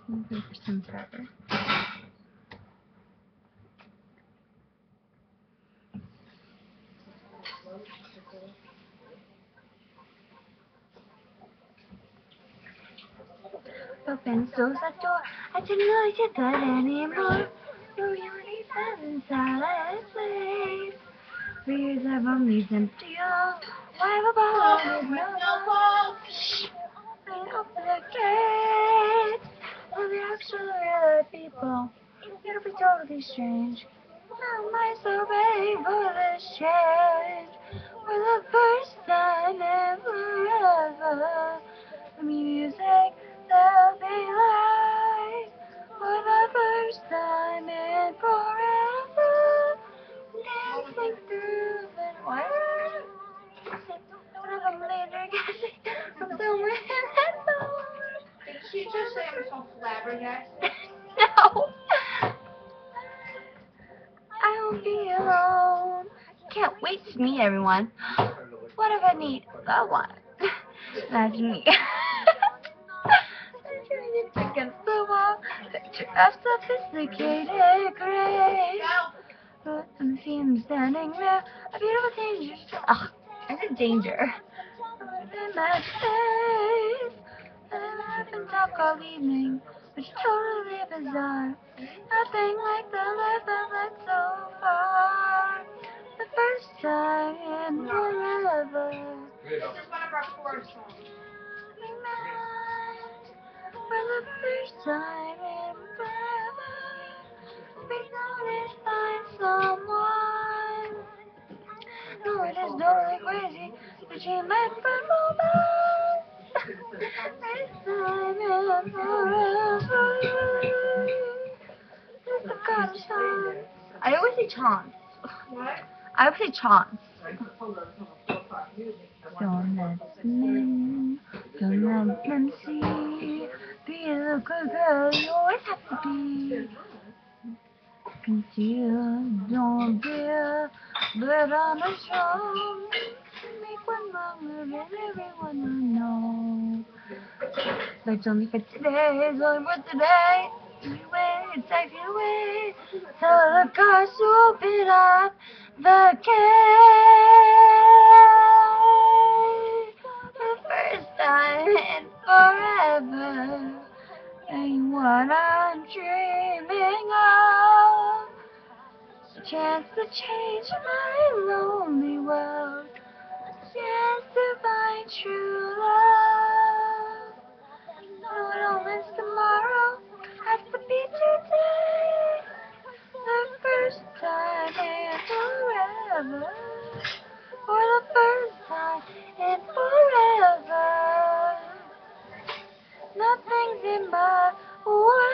Moving for some forever. Open close the door. I didn't really get that anymore. The reality doesn't silent place. For years I've only empty all. Why have a bottle with no balls? And open the gates of the actual real people. It'll be totally strange. How am I so ready for this change? For the first time in forever, the music there'll be light. For the first time in forever, dancing through the wire. I'm later guessing from somewhere in that door. Did she just say I'm so flabbergasted? No. I won't be alone. Can't wait to meet everyone. What if I need someone? That's me. Against the wall, picture of sophisticated grace. But I'm seeing standing there, a beautiful danger. Ugh, I said danger. In my face, and I haven't talked all evening, which is totally bizarre. Nothing like the life I've led so far. The first time in forever. This is one of our chorus songs. For the first time in forever, we gonna find someone. No, it is totally crazy, but she might find romance. First time in forever. It's the God of chance. I always say chance. What? I always say chance. Don't let them in, don't let them see. Be the good girl you always have to be. Conceal, don't fear, but on a strong. Make one wrong and everyone will know. But it's only for today, it's only for today. Anyway, it's like anyway. Tell the guys to open up the gate. The first time in forever. Ain't what I'm dreaming of. A chance to change my lonely world. A chance to find true love. No, it all ends tomorrow. Has to be today. The first time in forever. For the first time in forever. Nothing's in my way.